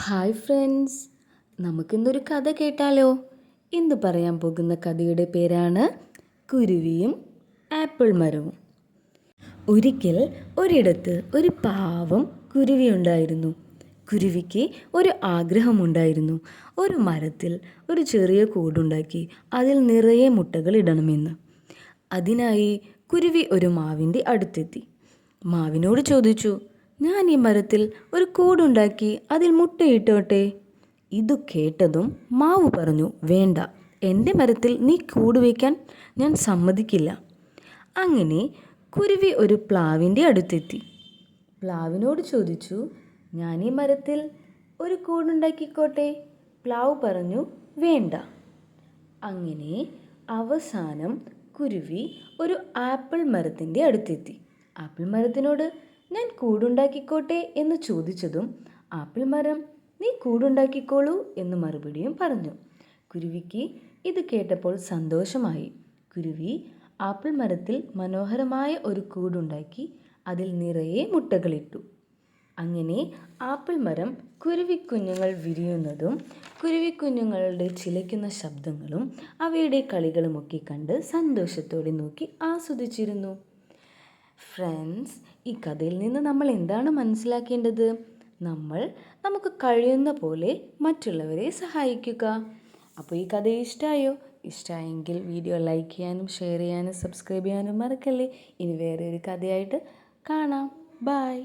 Hi friends, നമുക്കിന്നൊരു കഥ കേട്ടാലോ? ഇന്ന് പറയാൻ പോകുന്ന കഥയുടെ പേരാണ് കുരുവിയും ആപ്പിൾ മരവും. ഒരിക്കൽ ഒരിടത്ത് ഒരു പാവം കുരുവി ഉണ്ടായിരുന്നു. കുരുവിക്ക് ഒരു ആഗ്രഹമുണ്ടായിരുന്നു. ഒരു മരത്തിൽ ഒരു ചെറിയ കൂടുണ്ടാക്കി അതിൽ നിറയെ മുട്ടകൾ ഇടണമെന്ന്. അതിനായി കുരുവി ഒരു മാവിൻ്റെ അടുത്തെത്തി. മാവിനോട് ചോദിച്ചു, ഞാൻ ഈ മരത്തിൽ ഒരു കൂടുണ്ടാക്കി അതിൽ മുട്ടയിട്ടോട്ടെ? ഇതു കേട്ടതും മാവ് പറഞ്ഞു, വേണ്ട, എൻ്റെ മരത്തിൽ നീ കൂട് വയ്ക്കാൻ ഞാൻ സമ്മതിക്കില്ല. അങ്ങനെ കുരുവി ഒരു പ്ലാവിൻ്റെ അടുത്തെത്തി. പ്ലാവിനോട് ചോദിച്ചു, ഞാൻ ഈ മരത്തിൽ ഒരു കൂടുണ്ടാക്കിക്കോട്ടെ? പ്ലാവ് പറഞ്ഞു, വേണ്ട. അങ്ങനെ അവസാനം കുരുവി ഒരു ആപ്പിൾ മരത്തിൻ്റെ അടുത്തെത്തി. ആപ്പിൾ മരത്തിനോട് ഞാൻ കൂടുണ്ടാക്കിക്കോട്ടെ എന്ന് ചോദിച്ചതും ആപ്പിൾ മരം നീ കൂടുണ്ടാക്കിക്കോളൂ എന്ന് മറുപടിയും പറഞ്ഞു. കുരുവിക്ക് ഇത് കേട്ടപ്പോൾ സന്തോഷമായി. കുരുവി ആപ്പിൾ മരത്തിൽ മനോഹരമായ ഒരു കൂടുണ്ടാക്കി അതിൽ നിറയെ മുട്ടകളിട്ടു. അങ്ങനെ ആപ്പിൾ മരം കുരുവിക്കുഞ്ഞുങ്ങൾ വിരിയുന്നതും കുരുവിക്കുഞ്ഞുങ്ങളുടെ ചിലയ്ക്കുന്ന ശബ്ദങ്ങളും അവയുടെ കളികളുമൊക്കെ കണ്ട് സന്തോഷത്തോടെ നോക്കി ആസ്വദിച്ചിരുന്നു. ഫ്രണ്ട്സ്, ഈ കഥയിൽ നിന്ന് നമ്മൾ എന്താണ് മനസ്സിലാക്കേണ്ടത്? നമുക്ക് കഴിയുന്ന പോലെ മറ്റുള്ളവരെ സഹായിക്കുക. അപ്പോൾ ഈ കഥ ഇഷ്ടമായോ? ഇഷ്ടമായെങ്കിൽ വീഡിയോ ലൈക്ക് ചെയ്യാനും ഷെയർ ചെയ്യാനും സബ്സ്ക്രൈബ് ചെയ്യാനും മറക്കല്ലേ. ഇനി വേറെ ഒരു കഥയായിട്ട് കാണാം. ബൈ.